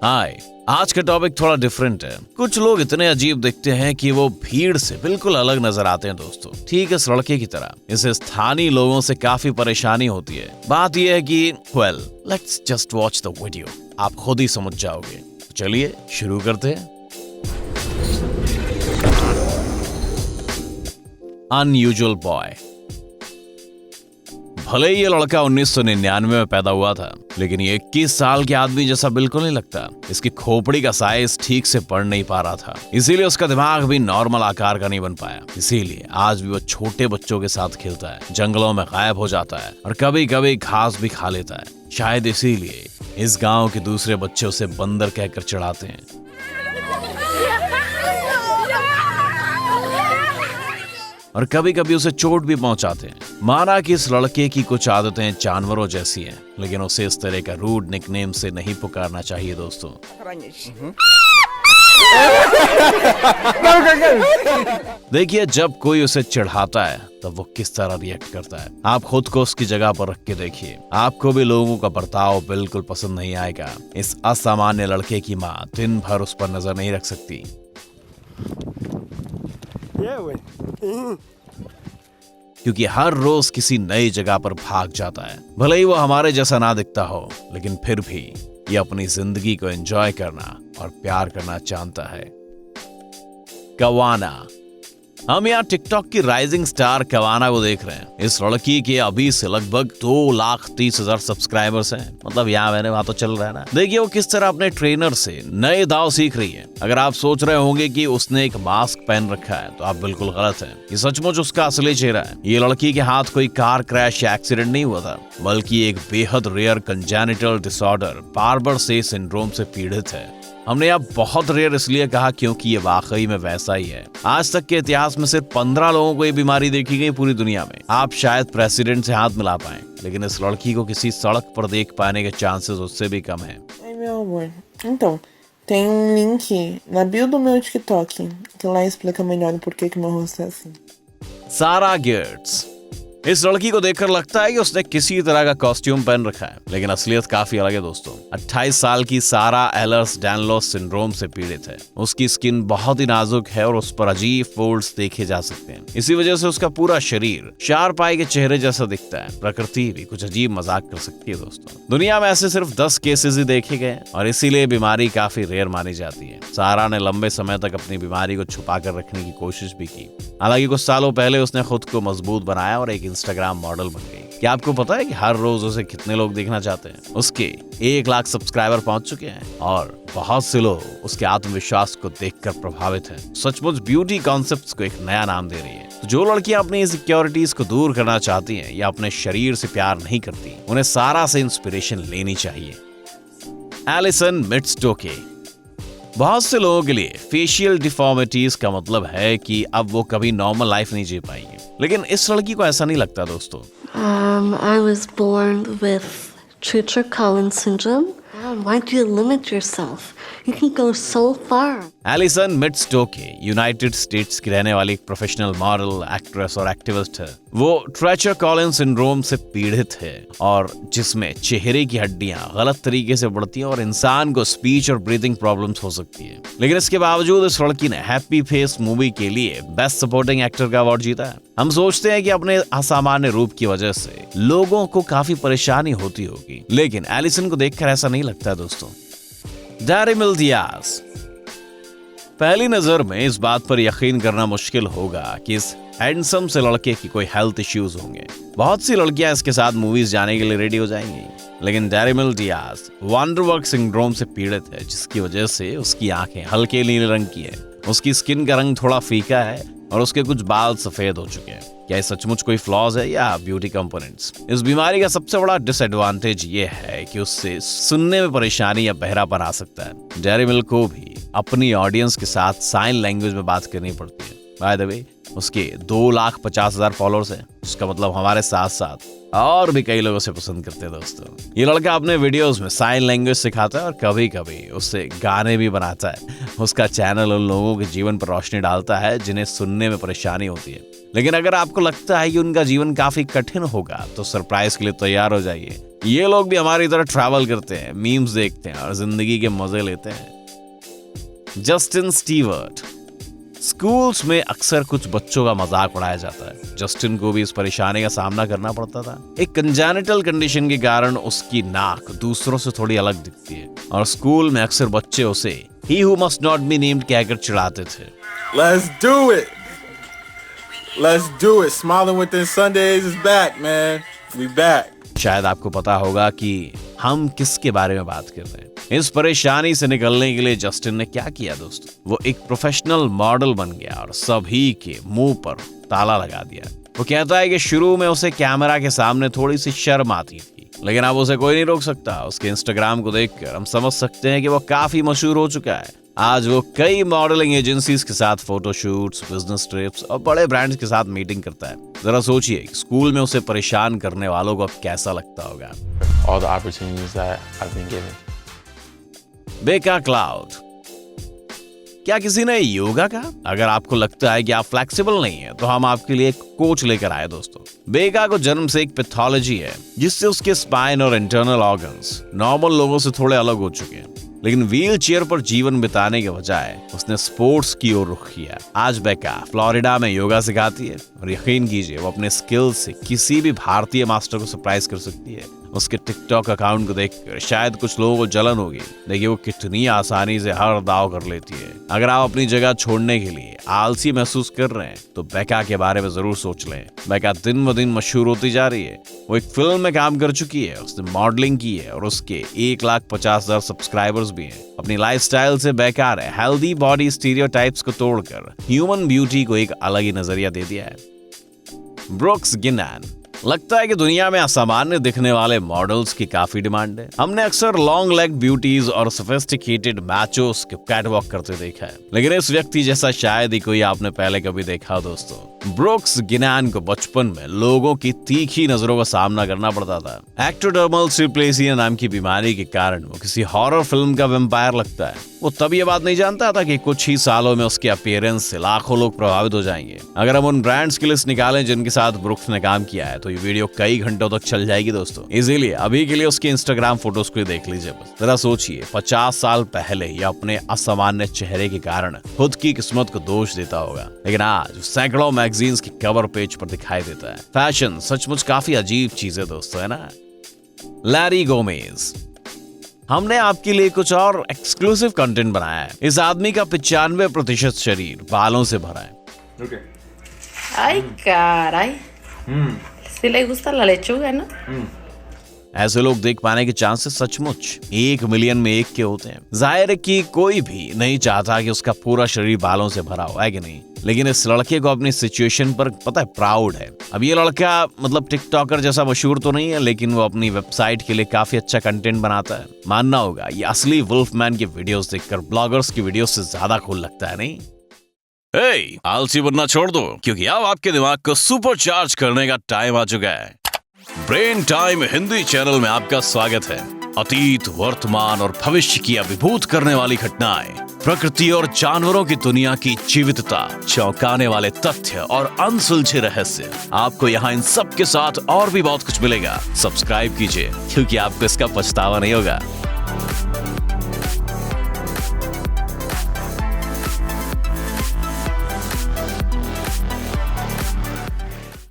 हाय, आज का टॉपिक थोड़ा डिफरेंट है। कुछ लोग इतने अजीब दिखते हैं कि वो भीड़ से बिल्कुल अलग नजर आते हैं दोस्तों। ठीक इस लड़के की तरह इसे स्थानीय लोगों से काफी परेशानी होती है। बात यह है कि let's just watch the video, आप खुद ही समझ जाओगे। चलिए शुरू करते हैं। Unusual boy. भले ही ये लड़का 1999 में पैदा हुआ था, लेकिन ये 21 साल के आदमी जैसा बिल्कुल नहीं लगता। इसकी खोपड़ी का साइज ठीक से बढ़ नहीं पा रहा था, इसीलिए उसका दिमाग भी नॉर्मल आकार का नहीं बन पाया। इसीलिए आज भी वो छोटे बच्चों के साथ खेलता है, जंगलों में गायब हो जाता है और कभी कभी घास भी खा लेता है। शायद इसीलिए इस गांव के दूसरे बच्चे उसे बंदर कहकर चिढ़ाते हैं। और कभी कभी उसे चोट भी पहुंचाते हैं। माना कि इस लड़के की कुछ आदतें जानवरों जैसी हैं, लेकिन उसे इस तरह का रूड निकनेम से नहीं पुकारना चाहिए दोस्तों। देखिए, जब कोई उसे चिढ़ाता है तब वो किस तरह रिएक्ट करता है। आप खुद को उसकी जगह पर रख के देखिए, आपको भी लोगों का बर्ताव बिल्कुल पसंद नहीं आएगा। इस असामान्य लड़के की माँ दिन भर उस पर नजर नहीं रख सकती, क्योंकि हर रोज किसी नई जगह पर भाग जाता है। भले ही वो हमारे जैसा ना दिखता हो, लेकिन फिर भी ये अपनी जिंदगी को एंजॉय करना और प्यार करना जानता है। कवाना। हम यहाँ टिकटॉक की राइजिंग स्टार कवाना को देख रहे हैं। इस लड़की के अभी से लगभग 2,30,000 सब्सक्राइबर्स हैं। मतलब यहाँ मैंने वहां तो चल रहा है ना। देखिए वो किस तरह अपने ट्रेनर से नए दाव सीख रही है। अगर आप सोच रहे होंगे कि उसने एक मास्क पहन रखा है, तो आप बिल्कुल गलत हैं। ये सचमुच उसका असली चेहरा है। ये लड़की के हाथ कोई कार क्रैश या एक्सीडेंट नहीं हुआ था, बल्कि एक बेहद रेयर कंजेनिटल डिसऑर्डर बार्बर से सिंड्रोम से पीड़ित है। हमने अब बहुत रेयर इसलिए कहा क्योंकि ये वाकई में वैसा ही है। आज तक के इतिहास में सिर्फ 15 लोगों को ये बीमारी देखी गई पूरी दुनिया में। आप शायद प्रेसिडेंट से हाथ मिला पाएं, लेकिन इस लड़की को किसी सड़क पर देख पाने के चांसेस उससे भी कम हैं। Meu amor, então, tem link na bio do meu TikTok que lá explica melhor o porquê que meu rosto é assim. सारा गिर्ट्स। इस लड़की को देखकर लगता है कि उसने किसी तरह का कॉस्ट्यूम पहन रखा है, लेकिन असलियत काफी अलग है दोस्तों। 28 साल की सारा एलर्स डैनलॉस सिंड्रोम से पीड़ित है। उसकी स्किन बहुत ही नाजुक है और उस पर अजीब फोल्ड्स देखे जा सकते हैं। इसी वजह से उसका पूरा शरीर शार्प आई के चेहरे जैसा दिखता है। प्रकृति भी कुछ अजीब मजाक कर सकती है दोस्तों। दुनिया में ऐसे सिर्फ 10 केसेस ही देखे गए और इसीलिए बीमारी काफी रेयर मानी जाती है। सारा ने लंबे समय तक अपनी बीमारी को छुपा कर रखने की कोशिश भी की। हालांकि कुछ सालों पहले उसने खुद को मजबूत बनाया और एक इंस्टाग्राम मॉडल बन गई। क्या आपको पता है कि हर रोज उसे कितने लोग देखना चाहते हैं? उसके 1 लाख सब्सक्राइबर पहुंच चुके हैं और बहुत से लोग उसके आत्मविश्वास को देखकर प्रभावित हैं। सचमुच ब्यूटी कॉन्सेप्ट्स को एक नया नाम दे रही है। तो जो लड़कियां अपनी इनसिक्योरिटीज को दूर करना चाहती हैं या अपने शरीर से प्यार नहीं करती, उन्हें सारा से इंस्पिरेशन लेनी चाहिए। एलिसन मिट्सटोके। बहुत से लोगों के लिए फेशियल डिफॉर्मिटीज का मतलब है कि अब वो कभी नॉर्मल लाइफ नहीं जी पाएंगे, लेकिन इस लड़की को ऐसा नहीं लगता दोस्तों। I was born with Treacher-Collins syndrome. Why do you limit yourself? You can go so far. Allison मिट्सटोके यूनाइटेड स्टेट्स की रहने वाली एक प्रोफेशनल मॉडल, एक्ट्रेस और एक्टिविस्ट है। वो ट्रेचर-कॉलिन्स सिंड्रोम से पीड़ित है और जिसमें चेहरे की हड्डियां गलत तरीके से बढ़ती हैं और इंसान को स्पीच और ब्रीथिंग प्रॉब्लम्स हो सकती है। लेकिन इसके बावजूद इस लड़की ने हैप्पी फेस मूवी के लिए बेस्ट सपोर्टिंग एक्टर का अवार्ड जीता है। हम सोचते हैं कि अपने असामान्य रूप की वजह से लोगों को काफी परेशानी होती होगी, लेकिन एलिसन को देखकर ऐसा नहीं लगता दोस्तों। डैरिमिल डियाज। पहली नजर में इस बात पर यकीन करना मुश्किल होगा कि इस हैंडसम से लड़के की कोई हेल्थ इश्यूज होंगे। बहुत सी लड़कियां इसके साथ मूवीज जाने के लिए रेडी हो जाएंगी, लेकिन डैरिमिल डियाज वंडरवर्क सिंड्रोम से पीड़ित है, जिसकी वजह से उसकी आंखें हल्के नीले रंग की है, उसकी स्किन का रंग थोड़ा फीका है और उसके कुछ बाल सफेद हो चुके हैं। क्या ये सचमुच कोई फ्लॉज है या ब्यूटी कंपोनेंट्स? इस बीमारी का सबसे बड़ा डिसएडवांटेज ये है कि उससे सुनने में परेशानी या बहरापन आ सकता है। डैरिमिल को भी अपनी ऑडियंस के साथ साइन लैंग्वेज में बात करनी पड़ती है। बाय द वे, उसके 2,50,000 फॉलोअर्स हैं, जिसका मतलब हमारे साथ साथ और भी कई लोग उसे पसंद करते हैं दोस्तों। ये लड़का अपने वीडियोस में साइन लैंग्वेज सिखाता है और कभी कभी उससे गाने भी बनाता है। उसका चैनल उन लोगों के जीवन पर रोशनी डालता है जिन्हें सुनने में परेशानी होती है। लेकिन अगर आपको लगता है कि उनका जीवन काफी कठिन होगा, तो सरप्राइज के लिए तैयार हो जाइए। ये लोग भी हमारी तरह ट्रैवल करते हैं, मीम्स देखते हैं और जिंदगी के मजे लेते हैं। Justin Stewart. स्कूल्स में अक्सर कुछ बच्चों का मजाक उड़ाया जाता है। जस्टिन को भी इस परेशानी का सामना करना पड़ता था। एक कंजेनिटल कंडीशन के कारण उसकी नाक दूसरों से थोड़ी अलग दिखती है और स्कूल में अक्सर बच्चे उसे he who must not be named कहकर चिढ़ाते थे। Let's do it. Let's do it. Smiling Within Sundays is back, man. We back. शायद आपको पता होगा कि हम किसके बारे में बात कर रहे हैं। इस परेशानी से निकलने के लिए जस्टिन ने क्या किया दोस्तों, वो एक प्रोफेशनल मॉडल बन गया और सभी के मुंह पर ताला लगा दिया। वो कहता है कि शुरू में उसे कैमरा के सामने थोड़ी सी शर्म आती थी, लेकिन अब उसे कोई नहीं रोक सकता। उसके इंस्टाग्राम को देखकर हम समझ सकते हैं कि वो काफी मशहूर हो चुका है। आज वो कई मॉडलिंग एजेंसीज के साथ फोटोशूट्स, बिजनेस ट्रिप्स और बड़े ब्रांड्स के साथ मीटिंग करता है। जरा सोचिए स्कूल में उसे परेशान करने वालों को अब कैसा लगता होगा। All the opportunities that I've been given. बेका क्लाउड। क्या किसी ने योगा कहा? अगर आपको लगता है कि आप फ्लेक्सिबल नहीं है तो हम आपके लिए एक कोच लेकर आए दोस्तों। बेका को जन्म से एक पैथोलॉजी है जिससे उसके स्पाइन और इंटरनल ऑर्गन्स नॉर्मल लोगों से थोड़े अलग हो चुके हैं, लेकिन व्हील चेयर पर जीवन बिताने के बजाय उसने स्पोर्ट्स की ओर रुख किया। आज बेका फ्लोरिडा में योगा सिखाती है और यकीन कीजिए वो अपने स्किल से किसी भी भारतीय मास्टर को सरप्राइज कर सकती है। उसके टिकटॉक अकाउंट को देखकर शायद कुछ लोगों को जलन होगी, देखिए वो कितनी आसानी से हर दाव कर लेती है। अगर आप अपनी जगह छोड़ने के लिए आलसी महसूस कर रहे हैं तो बेका के बारे में जरूर सोच लें। बेका दिन ब दिन मशहूर होती जा रही है। वो एक फिल्म में काम कर चुकी है, उसने मॉडलिंग की है और उसके 1,50,000 सब्सक्राइबर्स भी हैं। अपनी लाइफस्टाइल से बेका ने हेल्दी बॉडी स्टीरियोटाइप्स को तोड़कर ह्यूमन ब्यूटी को एक अलग ही नजरिया दे दिया है। ब्रुक्स गिनान। लगता है कि दुनिया में असामान्य दिखने वाले मॉडल्स की काफी डिमांड है। हमने अक्सर लॉन्ग लेग ब्यूटीज और सोफिस्टिकेटेड मैचोस को कैटवॉक करते देखा है, लेकिन इस व्यक्ति जैसा शायद ही कोई आपने पहले कभी देखा हो दोस्तों। ब्रुक्स गिनान को बचपन में लोगों की तीखी नजरों का सामना करना पड़ता था। एक्टोडर्मल डिस्प्लेसिया नाम की बीमारी के कारण वो किसी हॉरर फिल्म का वैम्पायर लगता है। वो तब ये बात नहीं जानता था कि कुछ ही सालों में उसके अपीयरेंस से लाखों लोग प्रभावित हो जाएंगे। अगर हम उन ब्रांड्स की लिस्ट निकालें जिनके साथ ब्रुक्स ने काम किया है तो ये वीडियो कई घंटों तक चल जाएगी दोस्तों। इसीलिए अभी के लिए उसके इंस्टाग्राम फोटोज को देख लीजिए बस। जरा सोचिए 50 साल पहले ये अपने असामान्य चेहरे के कारण खुद की किस्मत को दोष देता होगा, लेकिन आज सैकड़ों मैगजीन्स के कवर पेज पर दिखाई देता है। फैशन सचमुच काफी अजीब चीज है दोस्तों, है ना। Larry Gomez. हमने आपके लिए कुछ और एक्सक्लूसिव कंटेंट बनाया है। इस आदमी का 95% शरीर बालों से भरा है। Okay. Ay, caray. Sí le gusta la lechuga, ¿no? ऐसे लोग देख पाने के चांसेस सचमुच 1 मिलियन में 1 के होते हैं। जाहिर है कि कोई भी नहीं चाहता कि उसका पूरा शरीर बालों से भरा हो, है कि नहीं? लेकिन इस लड़के को अपनी सिचुएशन पर पता है प्राउड है। अब ये लड़का मतलब टिकटॉकर जैसा मशहूर तो नहीं है, लेकिन वो अपनी वेबसाइट के लिए काफी अच्छा कंटेंट बनाता है। मानना होगा ये असली वुल्फमैन की वीडियोस देखकर ब्लॉगर्स की वीडियोस से ज्यादा कूल लगता है, नहीं? आलसी बनना छोड़ दो, क्योंकि अब आपके दिमाग को सुपर चार्ज करने का टाइम आ चुका है। ब्रेन टाइम हिंदी चैनल में आपका स्वागत है। अतीत, वर्तमान और भविष्य की अभिभूत करने वाली घटनाएं, प्रकृति और जानवरों की दुनिया की जीवितता, चौंकाने वाले तथ्य और अनसुलझे रहस्य। आपको यहाँ इन सब के साथ और भी बहुत कुछ मिलेगा। सब्सक्राइब कीजिए, क्योंकि आपको इसका पछतावा नहीं होगा।